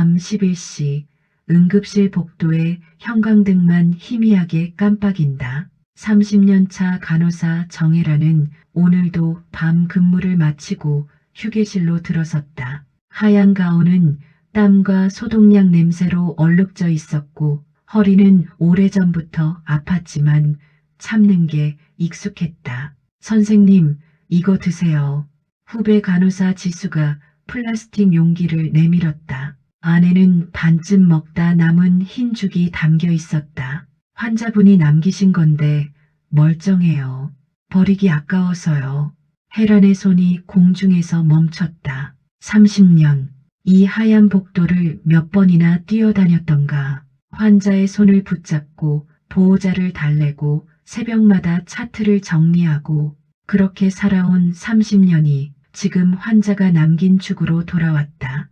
밤 11시 응급실 복도에 형광등만 희미하게 깜빡인다. 30년차 간호사 정혜라는 오늘도 밤 근무를 마치고 휴게실로 들어섰다. 하얀 가운은 땀과 소독약 냄새로 얼룩져 있었고 허리는 오래전부터 아팠지만 참는 게 익숙했다. 선생님, 이거 드세요. 후배 간호사 지수가 플라스틱 용기를 내밀었다. 안에는 반쯤 먹다 남은 흰 죽이 담겨 있었다. 환자분이 남기신 건데 멀쩡해요. 버리기 아까워서요. 혜란의 손이 공중에서 멈췄다. 30년. 이 하얀 복도를 몇 번이나 뛰어다녔던가. 환자의 손을 붙잡고 보호자를 달래고 새벽마다 차트를 정리하고 그렇게 살아온 30년이 지금 환자가 남긴 죽으로 돌아왔다.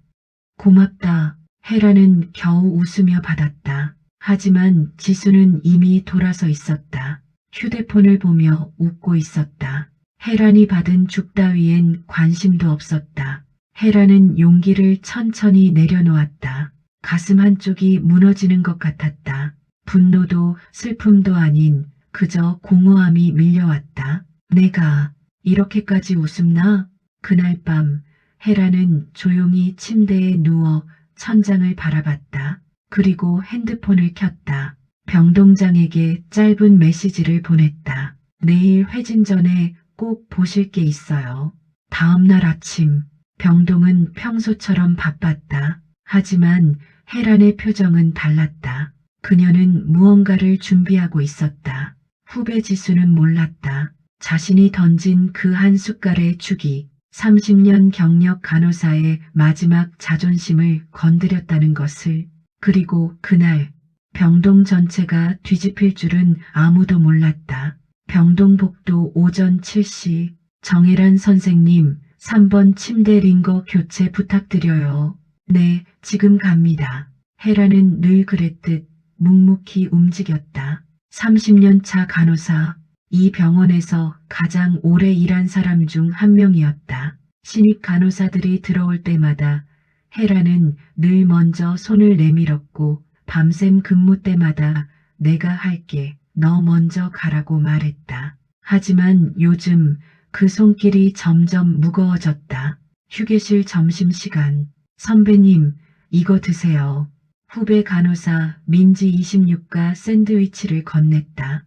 고맙다. 혜란은 겨우 웃으며 받았다. 하지만 지수는 이미 돌아서 있었다. 휴대폰을 보며 웃고 있었다. 혜란이 받은 죽 따위엔 관심도 없었다. 혜란은 용기를 천천히 내려놓았다. 가슴 한쪽이 무너지는 것 같았다. 분노도 슬픔도 아닌 그저 공허함이 밀려왔다. 내가 이렇게까지 웃음나? 그날 밤 혜란은 조용히 침대에 누워 천장을 바라봤다. 그리고 핸드폰을 켰다. 병동장에게 짧은 메시지를 보냈다. 내일 회진 전에 꼭 보실 게 있어요. 다음 날 아침 병동은 평소처럼 바빴다. 하지만 혜란의 표정은 달랐다. 그녀는 무언가를 준비하고 있었다. 후배 지수는 몰랐다. 자신이 던진 그 한 숟갈의 죽이 30년 경력 간호사의 마지막 자존심을 건드렸다는 것을. 그리고 그날 병동 전체가 뒤집힐 줄은 아무도 몰랐다. 병동복도 오전 7시. 정혜란 선생님, 3번 침대 링거 교체 부탁드려요. 네, 지금 갑니다. 혜란은 늘 그랬듯 묵묵히 움직였다. 30년 차 간호사, 이 병원에서 가장 오래 일한 사람 중 한 명이었다. 신입 간호사들이 들어올 때마다 혜란은 늘 먼저 손을 내밀었고 밤샘 근무 때마다 내가 할게, 너 먼저 가라고 말했다. 하지만 요즘 그 손길이 점점 무거워졌다. 휴게실 점심시간. 선배님, 이거 드세요. 후배 간호사 민지 26가 샌드위치를 건넸다.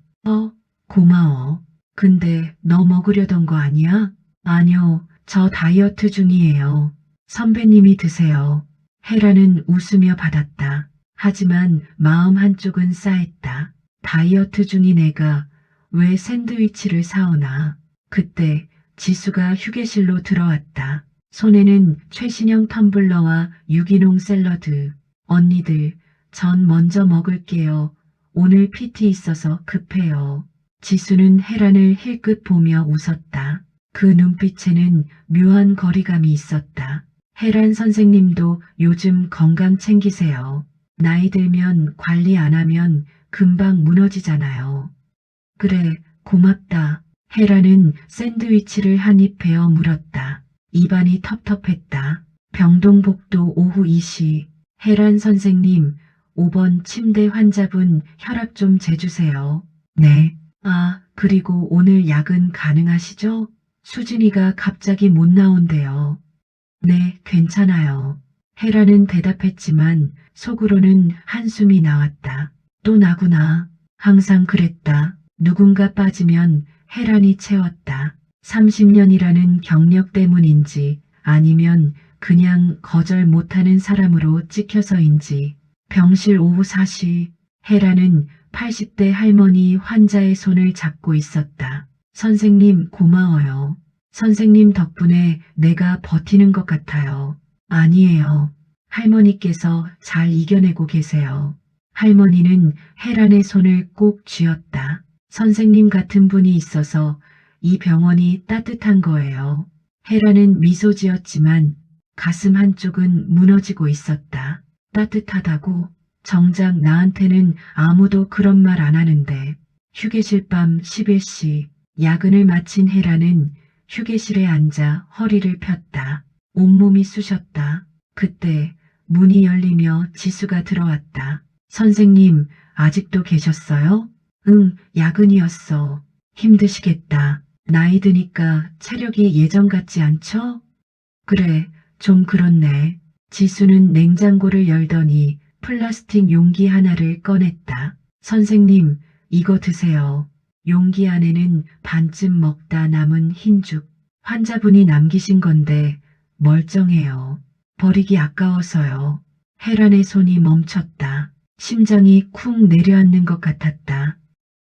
고마워. 근데 너 먹으려던 거 아니야? 아니요, 저 다이어트 중이에요. 선배님이 드세요. 혜란은 웃으며 받았다. 하지만 마음 한쪽은 싸했다. 다이어트 중인 애가 왜 샌드위치를 사오나. 그때 지수가 휴게실로 들어왔다. 손에는 최신형 텀블러와 유기농 샐러드. 언니들, 전 먼저 먹을게요. 오늘 PT 있어서 급해요. 지수는 혜란을 힐끗 보며 웃었다. 그 눈빛에는 묘한 거리감이 있었다. 혜란 선생님도 요즘 건강 챙기세요. 나이 들면 관리 안 하면 금방 무너지잖아요. 그래, 고맙다. 혜란은 샌드위치를 한 입 베어 물었다. 입안이 텁텁했다. 병동복도 오후 2시. 혜란 선생님, 5번 침대 환자분 혈압 좀 재주세요. 네. 그리고 오늘 약은 가능하시죠? 수진이가 갑자기 못 나온대요. 네, 괜찮아요. 혜란은 대답했지만 속으로는 한숨이 나왔다. 또 나구나. 항상 그랬다. 누군가 빠지면 혜란이 채웠다. 30년이라는 경력 때문인지 아니면 그냥 거절 못하는 사람으로 찍혀서인지. 병실 오후 4시. 혜란은 80대 할머니 환자의 손을 잡고 있었다. 선생님 고마워요. 선생님 덕분에 내가 버티는 것 같아요. 아니에요. 할머니께서 잘 이겨내고 계세요. 할머니는 혜란의 손을 꼭 쥐었다. 선생님 같은 분이 있어서 이 병원이 따뜻한 거예요. 혜란은 미소 지었지만 가슴 한쪽은 무너지고 있었다. 따뜻하다고? 정작 나한테는 아무도 그런 말 안 하는데. 휴게실 밤 11시. 야근을 마친 혜란은 휴게실에 앉아 허리를 폈다. 온몸이 쑤셨다. 그때 문이 열리며 지수가 들어왔다. 선생님, 아직도 계셨어요? 응, 야근이었어. 힘드시겠다. 나이 드니까 체력이 예전 같지 않죠? 그래, 좀 그렇네. 지수는 냉장고를 열더니 플라스틱 용기 하나를 꺼냈다. 선생님, 이거 드세요. 용기 안에는 반쯤 먹다 남은 흰죽. 환자분이 남기신 건데 멀쩡해요. 버리기 아까워서요. 혜란의 손이 멈췄다. 심장이 쿵 내려앉는 것 같았다.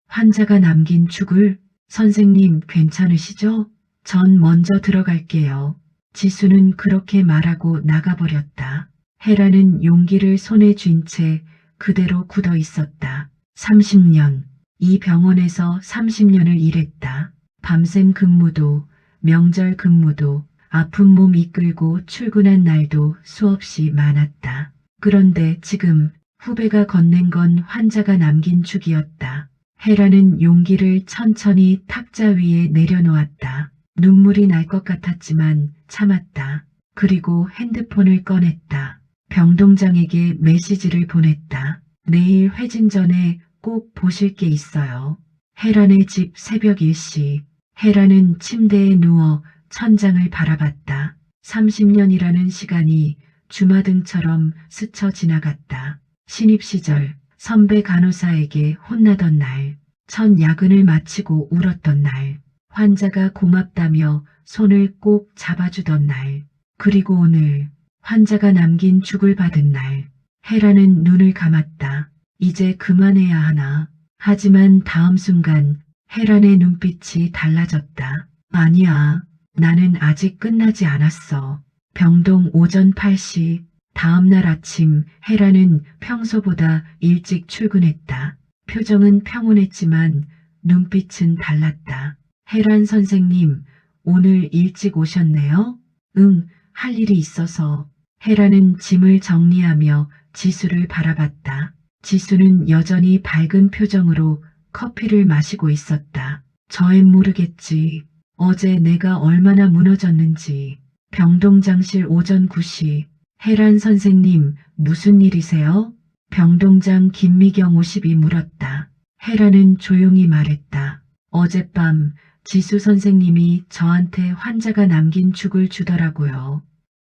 환자가 남긴 죽을, 선생님 괜찮으시죠? 전 먼저 들어갈게요. 지수는 그렇게 말하고 나가버렸다. 혜란은 용기를 손에 쥔 채 그대로 굳어 있었다. 30년. 이 병원에서 30년을 일했다. 밤샘 근무도, 명절 근무도, 아픈 몸 이끌고 출근한 날도 수없이 많았다. 그런데 지금 후배가 건넨 건 환자가 남긴 죽이었다. 혜란은 용기를 천천히 탁자 위에 내려놓았다. 눈물이 날 것 같았지만 참았다. 그리고 핸드폰을 꺼냈다. 병동장에게 메시지를 보냈다. 내일 회진 전에 꼭 보실 게 있어요. 혜란의 집 새벽 1시. 혜란은 침대에 누워 천장을 바라봤다. 30년이라는 시간이 주마등처럼 스쳐 지나갔다. 신입 시절 선배 간호사에게 혼나던 날, 첫 야근을 마치고 울었던 날, 환자가 고맙다며 손을 꼭 잡아주던 날, 그리고 오늘 환자가 남긴 죽을 받은 날. 혜란은 눈을 감았다. 이제 그만해야 하나. 하지만 다음 순간 혜란의 눈빛이 달라졌다. 아니야. 나는 아직 끝나지 않았어. 병동 오전 8시. 다음 날 아침 혜란은 평소보다 일찍 출근했다. 표정은 평온했지만 눈빛은 달랐다. 혜란 선생님, 오늘 일찍 오셨네요? 응, 할 일이 있어서. 혜란은 짐을 정리하며 지수를 바라봤다. 지수는 여전히 밝은 표정으로 커피를 마시고 있었다. 저엔 모르겠지. 어제 내가 얼마나 무너졌는지. 병동장실 오전 9시. 혜란 선생님, 무슨 일이세요? 병동장 김미경 50이 물었다. 혜란은 조용히 말했다. 어젯밤 지수 선생님이 저한테 환자가 남긴 죽을 주더라고요.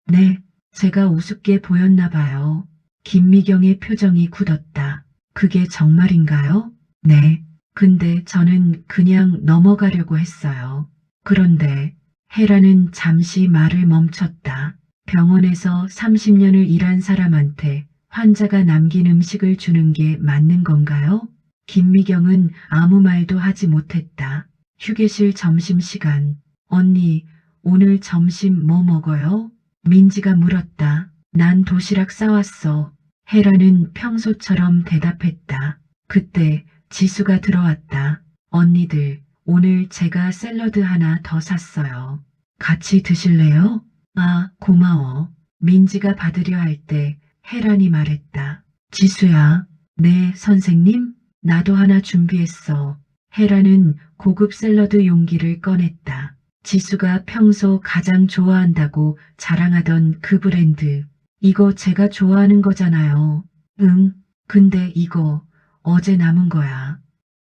네, 제가 우습게 보였나 봐요. 김미경의 표정이 굳었다. 그게 정말인가요? 네. 근데 저는 그냥 넘어가려고 했어요. 그런데 혜란은 잠시 말을 멈췄다. 병원에서 30년을 일한 사람한테 환자가 남긴 음식을 주는 게 맞는 건가요? 김미경은 아무 말도 하지 못했다. 휴게실 점심시간. 언니, 오늘 점심 뭐 먹어요? 민지가 물었다. 난 도시락 싸왔어. 혜란은 평소처럼 대답했다. 그때 지수가 들어왔다. 언니들, 오늘 제가 샐러드 하나 더 샀어요. 같이 드실래요? 아, 고마워. 민지가 받으려 할 때 혜란이 말했다. 지수야. 네, 선생님? 나도 하나 준비했어. 혜란은 고급 샐러드 용기를 꺼냈다. 지수가 평소 가장 좋아한다고 자랑하던 그 브랜드. 이거 제가 좋아하는 거잖아요. 응, 근데 이거 어제 남은 거야.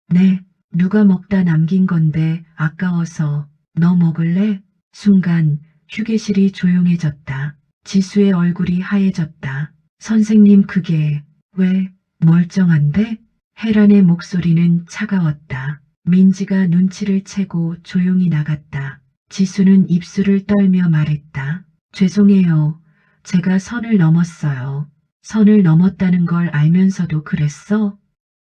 네, 누가 먹다 남긴 건데 아까워서. 너 먹을래? 순간 휴게실이 조용해졌다. 지수의 얼굴이 하얘졌다. 선생님 그게 왜 멀쩡한데? 혜란의 목소리는 차가웠다. 민지가 눈치를 채고 조용히 나갔다. 지수는 입술을 떨며 말했다. 죄송해요. 제가 선을 넘었어요. 선을 넘었다는 걸 알면서도 그랬어?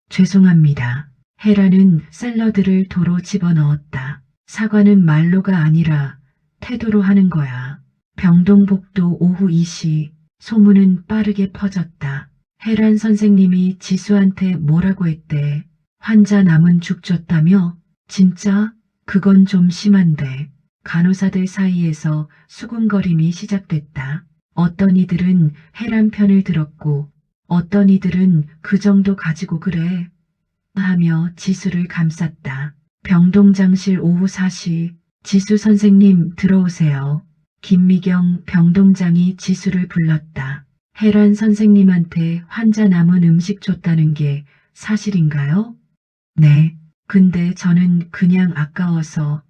죄송합니다. 혜란은 샐러드를 도로 집어넣었다. 사과는 말로가 아니라 태도로 하는 거야. 병동복도 오후 2시. 소문은 빠르게 퍼졌다. 혜란 선생님이 지수한테 뭐라고 했대. 환자 남은 죽 줬다며? 진짜? 그건 좀 심한데. 간호사들 사이에서 수군거림이 시작됐다. 어떤 이들은 혜란 편을 들었고 어떤 이들은 그 정도 가지고 그래 하며 지수를 감쌌다. 병동장실 오후 4시. 지수 선생님 들어오세요. 김미경 병동장이 지수를 불렀다. 혜란 선생님한테 환자 남은 음식 줬다는 게 사실인가요? 네. 근데 저는 그냥 아까워서,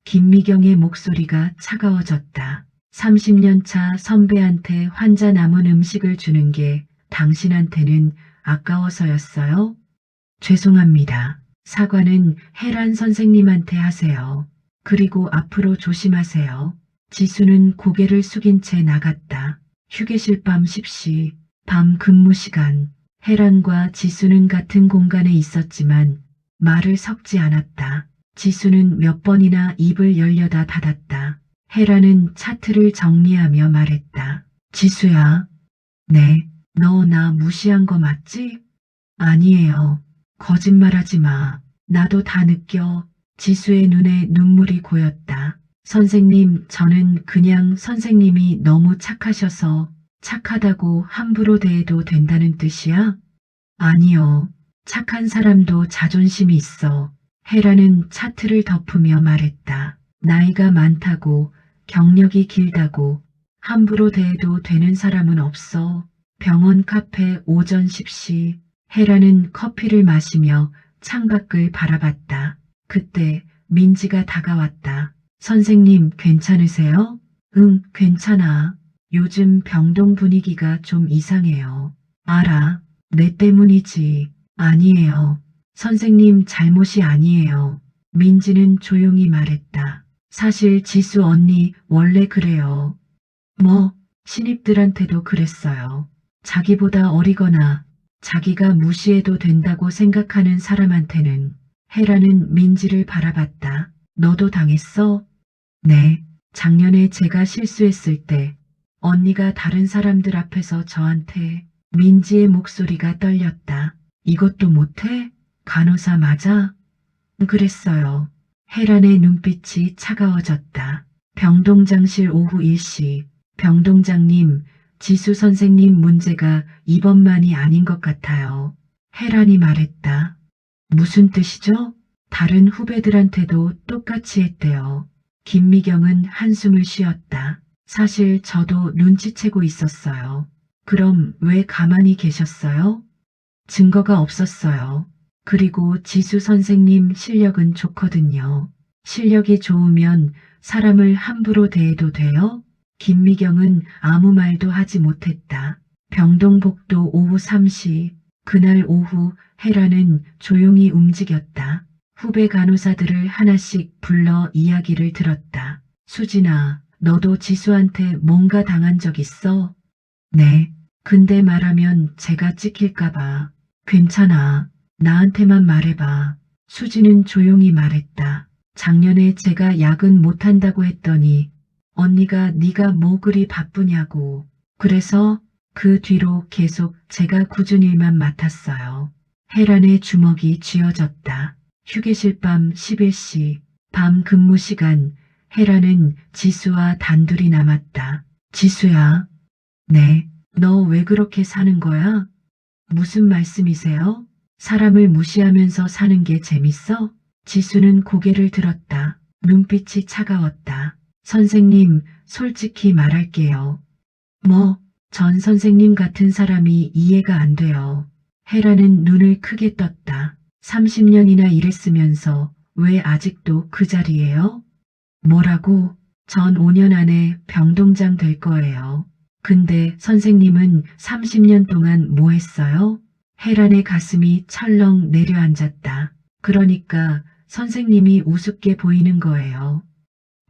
김미경의 목소리가 차가워졌다. 30년 차 선배한테 환자 남은 음식을 주는 게 당신한테는 아까워서였어요? 죄송합니다. 사과는 혜란 선생님한테 하세요. 그리고 앞으로 조심하세요. 지수는 고개를 숙인 채 나갔다. 휴게실 밤 10시, 밤 근무 시간. 혜란과 지수는 같은 공간에 있었지만 말을 섞지 않았다. 지수는 몇 번이나 입을 열려다 닫았다. 혜란은 차트를 정리하며 말했다. 지수야. 네. 너 나 무시한 거 맞지? 아니에요. 거짓말하지 마. 나도 다 느껴. 지수의 눈에 눈물이 고였다. 선생님, 저는 그냥 선생님이 너무 착하셔서 착하다고 함부로 대해도 된다는 뜻이야? 아니요. 착한 사람도 자존심이 있어. 혜라는 차트를 덮으며 말했다. 나이가 많다고, 경력이 길다고, 함부로 대해도 되는 사람은 없어. 병원 카페 오전 10시. 혜라는 커피를 마시며 창밖을 바라봤다. 그때 민지가 다가왔다. 선생님 괜찮으세요? 응, 괜찮아. 요즘 병동 분위기가 좀 이상해요. 알아. 내 때문이지. 아니에요. 선생님 잘못이 아니에요. 민지는 조용히 말했다. 사실 지수 언니 원래 그래요. 뭐, 신입들한테도 그랬어요. 자기보다 어리거나 자기가 무시해도 된다고 생각하는 사람한테는. 혜라는 민지를 바라봤다. 너도 당했어? 네. 작년에 제가 실수했을 때 언니가 다른 사람들 앞에서 저한테. 민지의 목소리가 떨렸다. 이것도 못해? 간호사 맞아? 그랬어요. 혜란의 눈빛이 차가워졌다. 병동장실 오후 1시. 병동장님, 지수 선생님 문제가 이번만이 아닌 것 같아요. 혜란이 말했다. 무슨 뜻이죠? 다른 후배들한테도 똑같이 했대요. 김미경은 한숨을 쉬었다. 사실 저도 눈치채고 있었어요. 그럼 왜 가만히 계셨어요? 증거가 없었어요. 그리고 지수 선생님 실력은 좋거든요. 실력이 좋으면 사람을 함부로 대해도 돼요? 김미경은 아무 말도 하지 못했다. 병동복도 오후 3시. 그날 오후 혜라는 조용히 움직였다. 후배 간호사들을 하나씩 불러 이야기를 들었다. 수진아, 너도 지수한테 뭔가 당한 적 있어? 네. 근데 말하면 제가 찍힐까봐. 괜찮아. 나한테만 말해봐. 수지는 조용히 말했다. 작년에 제가 야근 못한다고 했더니 언니가 네가 뭐 그리 바쁘냐고. 그래서 그 뒤로 계속 제가 굳은 일만 맡았어요. 혜란의 주먹이 쥐어졌다. 휴게실 밤 11시. 밤 근무 시간. 혜란은 지수와 단둘이 남았다. 지수야. 네. 너 왜 그렇게 사는 거야? 무슨 말씀이세요? 사람을 무시하면서 사는 게 재밌어? 지수는 고개를 들었다. 눈빛이 차가웠다. 선생님, 솔직히 말할게요. 뭐, 전 선생님 같은 사람이 이해가 안 돼요. 혜라는 눈을 크게 떴다. 30년이나 일했으면서 왜 아직도 그 자리예요? 뭐라고? 전 5년 안에 병동장 될 거예요. 근데 선생님은 30년 동안 뭐 했어요? 혜란의 가슴이 철렁 내려앉았다. 그러니까 선생님이 우습게 보이는 거예요.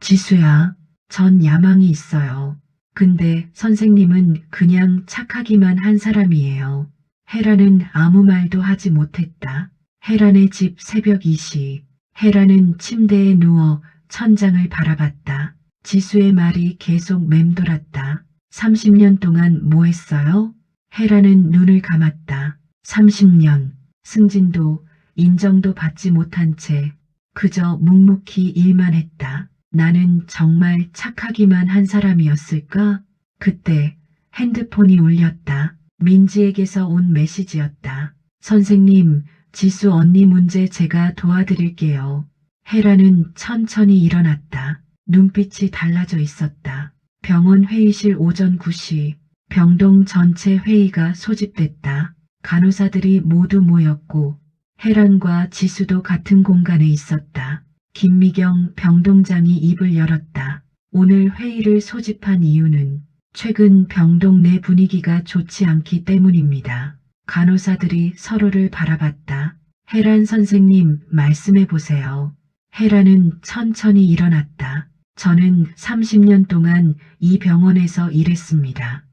지수야, 전 야망이 있어요. 근데 선생님은 그냥 착하기만 한 사람이에요. 혜란은 아무 말도 하지 못했다. 혜란의 집 새벽 2시. 혜란은 침대에 누워 천장을 바라봤다. 지수의 말이 계속 맴돌았다. 30년 동안 뭐 했어요? 혜란은 눈을 감았다. 30년. 승진도 인정도 받지 못한 채 그저 묵묵히 일만 했다. 나는 정말 착하기만 한 사람이었을까? 그때 핸드폰이 울렸다. 민지에게서 온 메시지였다. 선생님, 지수 언니 문제 제가 도와드릴게요. 혜란은 천천히 일어났다. 눈빛이 달라져 있었다. 병원 회의실 오전 9시. 병동 전체 회의가 소집됐다. 간호사들이 모두 모였고 혜란과 지수도 같은 공간에 있었다. 김미경 병동장이 입을 열었다. 오늘 회의를 소집한 이유는 최근 병동 내 분위기가 좋지 않기 때문입니다. 간호사들이 서로를 바라봤다. 혜란 선생님, 말씀해 보세요. 혜란은 천천히 일어났다. 저는 30년 동안 이 병원에서 일했습니다.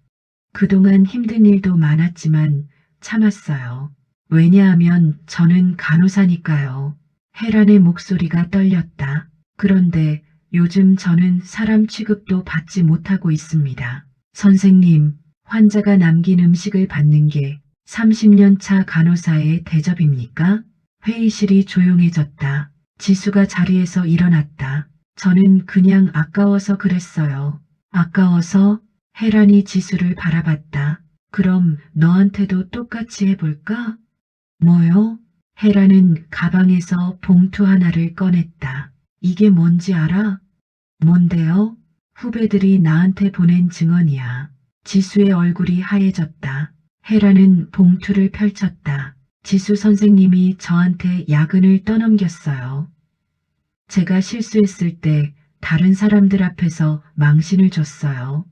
그동안 힘든 일도 많았지만 참았어요. 왜냐하면 저는 간호사니까요. 혜란의 목소리가 떨렸다. 그런데 요즘 저는 사람 취급도 받지 못하고 있습니다. 선생님, 환자가 남긴 음식을 받는 게 30년 차 간호사의 대접입니까? 회의실이 조용해졌다. 지수가 자리에서 일어났다. 저는 그냥 아까워서 그랬어요. 아까워서? 혜란이 지수를 바라봤다. 그럼 너한테도 똑같이 해볼까? 뭐요? 혜란은 가방에서 봉투 하나를 꺼냈다. 이게 뭔지 알아? 뭔데요? 후배들이 나한테 보낸 증언이야. 지수의 얼굴이 하얘졌다. 혜란은 봉투를 펼쳤다. 지수 선생님이 저한테 야근을 떠넘겼어요. 제가 실수했을 때 다른 사람들 앞에서 망신을 줬어요.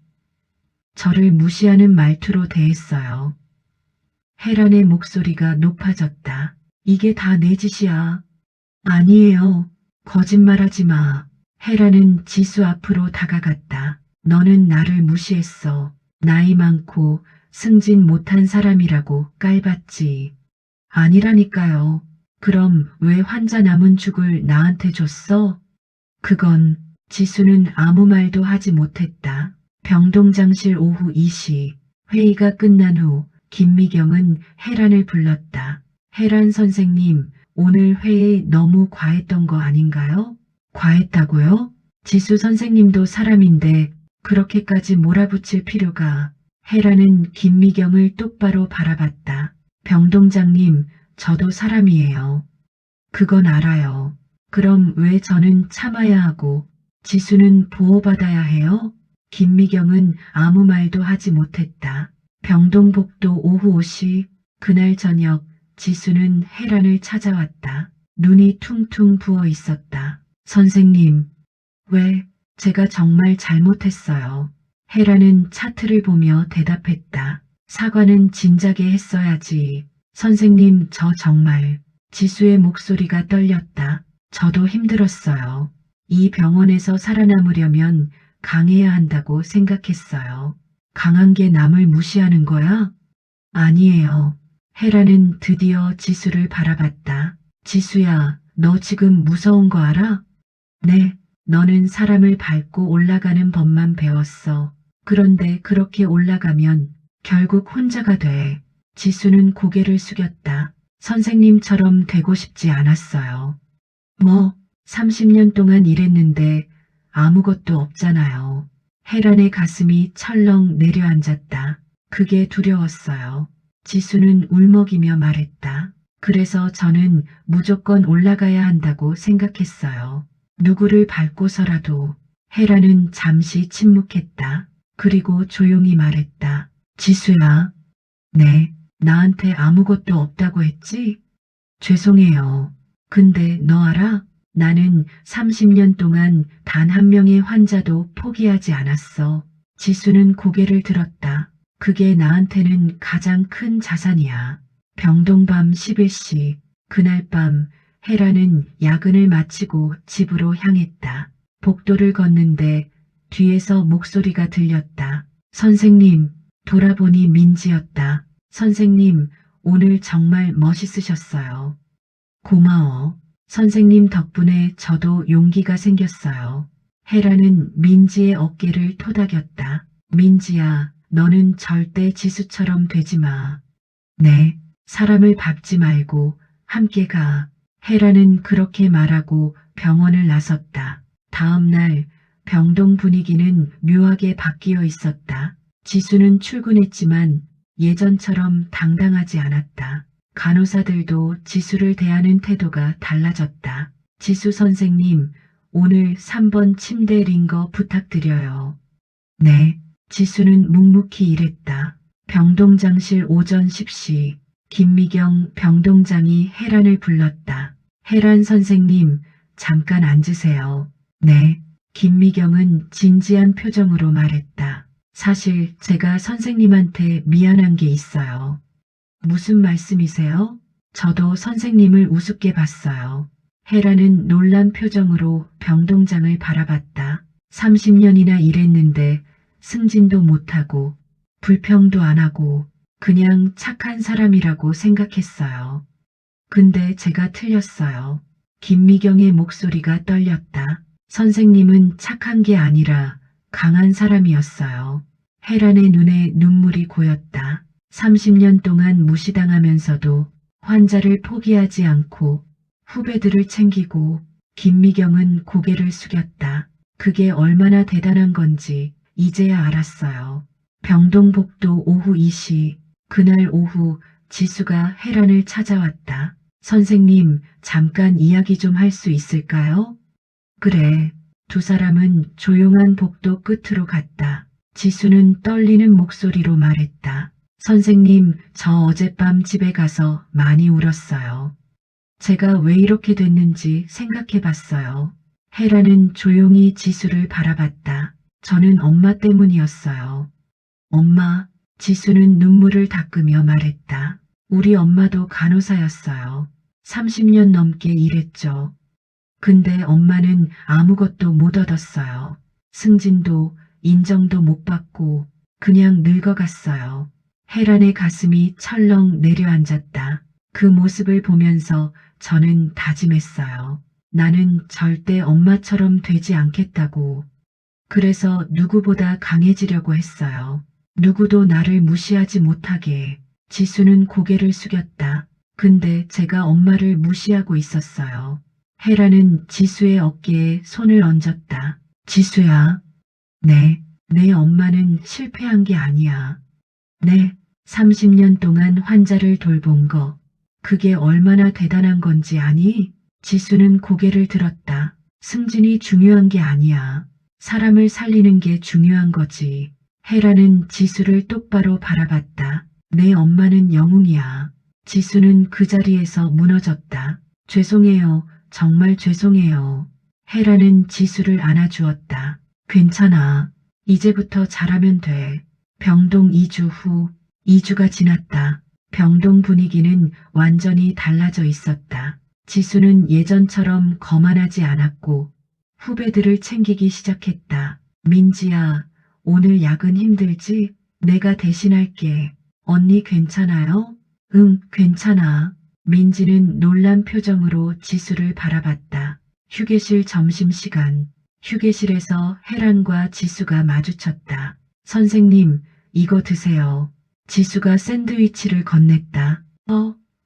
저를 무시하는 말투로 대했어요. 혜란의 목소리가 높아졌다. 이게 다 내 짓이야. 아니에요. 거짓말하지 마. 혜란은 지수 앞으로 다가갔다. 너는 나를 무시했어. 나이 많고 승진 못한 사람이라고 깔봤지. 아니라니까요. 그럼 왜 환자 남은 죽을 나한테 줬어? 그건 지수는 아무 말도 하지 못했다. 병동장실 오후 2시 회의가 끝난 후 김미경은 혜란을 불렀다. 혜란 선생님, 오늘 회의 너무 과했던 거 아닌가요? 과했다고요? 지수 선생님도 사람인데 그렇게까지 몰아붙일 필요가. 혜란은 김미경을 똑바로 바라봤다. 병동장님, 저도 사람이에요. 그건 알아요. 그럼 왜 저는 참아야 하고 지수는 보호받아야 해요? 김미경은 아무 말도 하지 못했다. 병동복도 오후 5시, 그날 저녁 지수는 혜란을 찾아왔다. 눈이 퉁퉁 부어 있었다. 선생님, 왜? 제가 정말 잘못했어요. 혜란은 차트를 보며 대답했다. 사과는 진작에 했어야지. 선생님, 저 정말. 지수의 목소리가 떨렸다. 저도 힘들었어요. 이 병원에서 살아남으려면 강해야 한다고 생각했어요. 강한 게 남을 무시하는 거야? 아니에요. 혜란은 드디어 지수를 바라봤다. 지수야, 너 지금 무서운 거 알아? 네, 너는 사람을 밟고 올라가는 법만 배웠어. 그런데 그렇게 올라가면 결국 혼자가 돼. 지수는 고개를 숙였다. 선생님처럼 되고 싶지 않았어요. 뭐, 30년 동안 일했는데 아무것도 없잖아요. 혜란의 가슴이 철렁 내려앉았다. 그게 두려웠어요. 지수는 울먹이며 말했다. 그래서 저는 무조건 올라가야 한다고 생각했어요. 누구를 밟고서라도. 혜란은 잠시 침묵했다. 그리고 조용히 말했다. 지수야. 네, 나한테 아무것도 없다고 했지? 죄송해요. 근데 너 알아? 나는 30년 동안 단 한 명의 환자도 포기하지 않았어. 지수는 고개를 들었다. 그게 나한테는 가장 큰 자산이야. 병동밤 11시, 그날 밤 혜란은 야근을 마치고 집으로 향했다. 복도를 걷는데 뒤에서 목소리가 들렸다. 선생님, 돌아보니 민지였다. 선생님, 오늘 정말 멋있으셨어요. 고마워. 선생님 덕분에 저도 용기가 생겼어요. 혜란은 민지의 어깨를 토닥였다. 민지야, 너는 절대 지수처럼 되지 마. 네, 사람을 밟지 말고 함께 가. 혜란은 그렇게 말하고 병원을 나섰다. 다음 날 병동 분위기는 묘하게 바뀌어 있었다. 지수는 출근했지만 예전처럼 당당하지 않았다. 간호사들도 지수를 대하는 태도가 달라졌다. 지수 선생님, 오늘 3번 침대 링거 부탁드려요. 네, 지수는 묵묵히 일했다. 병동장실 오전 10시. 김미경 병동장이 혜란을 불렀다. 혜란 선생님, 잠깐 앉으세요. 네. 김미경은 진지한 표정으로 말했다. 사실 제가 선생님한테 미안한 게 있어요. 무슨 말씀이세요? 저도 선생님을 우습게 봤어요. 혜란은 놀란 표정으로 병동장을 바라봤다. 30년이나 일했는데 승진도 못하고 불평도 안 하고 그냥 착한 사람이라고 생각했어요. 근데 제가 틀렸어요. 김미경의 목소리가 떨렸다. 선생님은 착한 게 아니라 강한 사람이었어요. 혜란의 눈에 눈물이 고였다. 30년 동안 무시당하면서도 환자를 포기하지 않고 후배들을 챙기고 김미경은 고개를 숙였다. 그게 얼마나 대단한 건지 이제야 알았어요. 병동복도 오후 2시. 그날 오후 지수가 혜란을 찾아왔다. 선생님, 잠깐 이야기 좀 할 수 있을까요? 그래. 두 사람은 조용한 복도 끝으로 갔다. 지수는 떨리는 목소리로 말했다. 선생님, 저 어젯밤 집에 가서 많이 울었어요. 제가 왜 이렇게 됐는지 생각해 봤어요. 혜란은 조용히 지수를 바라봤다. 저는 엄마 때문이었어요. 엄마, 지수는 눈물을 닦으며 말했다. 우리 엄마도 간호사였어요. 30년 넘게 일했죠. 근데 엄마는 아무것도 못 얻었어요. 승진도 인정도 못 받고 그냥 늙어갔어요. 혜란의 가슴이 철렁 내려앉았다. 그 모습을 보면서 저는 다짐했어요. 나는 절대 엄마처럼 되지 않겠다고. 그래서 누구보다 강해지려고 했어요. 누구도 나를 무시하지 못하게. 지수는 고개를 숙였다. 근데 제가 엄마를 무시하고 있었어요. 혜란은 지수의 어깨에 손을 얹었다. 지수야. 네, 내 엄마는 실패한 게 아니야. 네, 30년 동안 환자를 돌본 거. 그게 얼마나 대단한 건지 아니? 지수는 고개를 들었다. 승진이 중요한 게 아니야. 사람을 살리는 게 중요한 거지. 혜란은 지수를 똑바로 바라봤다. 내 엄마는 영웅이야. 지수는 그 자리에서 무너졌다. 죄송해요. 정말 죄송해요. 혜란은 지수를 안아주었다. 괜찮아. 이제부터 잘하면 돼. 병동 2주 후, 2주가 지났다. 병동 분위기는 완전히 달라져 있었다. 지수는 예전처럼 거만하지 않았고 후배들을 챙기기 시작했다. 민지야, 오늘 야근 힘들지? 내가 대신할게. 언니 괜찮아요? 응, 괜찮아. 민지는 놀란 표정으로 지수를 바라봤다. 휴게실 점심시간. 휴게실에서 혜란과 지수가 마주쳤다. 선생님, 이거 드세요. 지수가 샌드위치를 건넸다.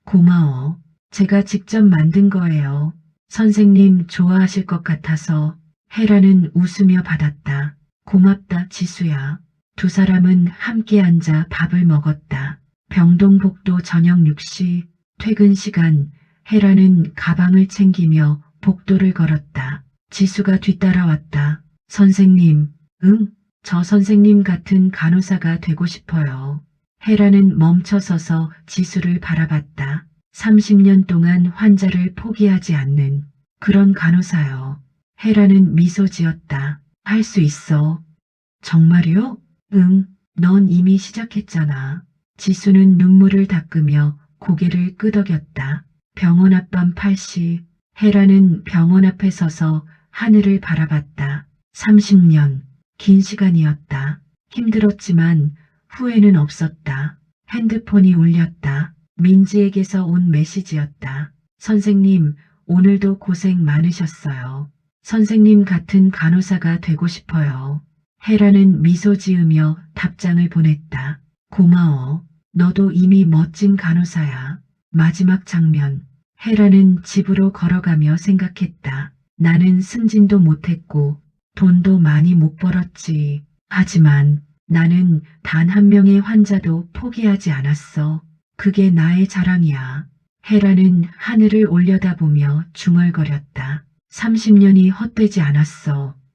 고마워. 제가 직접 만든 거예요. 선생님 좋아하실 것 같아서. 혜란은 웃으며 받았다. 고맙다, 지수야. 두 사람은 함께 앉아 밥을 먹었다. 병동복도 저녁 6시. 퇴근 시간. 혜란은 가방을 챙기며 복도를 걸었다. 지수가 뒤따라왔다. 선생님, 응, 저 선생님 같은 간호사가 되고 싶어요. 혜란은 멈춰서서 지수를 바라봤다. 30년 동안 환자를 포기하지 않는 그런 간호사요. 혜란은 미소 지었다. 할 수 있어. 정말요? 응, 넌 이미 시작했잖아. 지수는 눈물을 닦으며 고개를 끄덕였다. 병원 앞밤 8시. 혜란은 병원 앞에 서서 하늘을 바라봤다. 30년, 긴 시간이었다. 힘들었지만 후회는 없었다. 핸드폰이 울렸다. 민지에게서 온 메시지였다. 선생님, 오늘도 고생 많으셨어요. 선생님 같은 간호사가 되고 싶어요. 혜란은 미소 지으며 답장을 보냈다. 고마워. 너도 이미 멋진 간호사야. 마지막 장면. 혜란은 집으로 걸어가며 생각했다. 나는 승진도 못했고 돈도 많이 못 벌었지. 하지만 나는 단 한 명의 환자도 포기하지 않았어. 그게 나의 자랑이야. 혜란은 하늘을 올려다보며 중얼거렸다. 30년이 헛되지 않았어.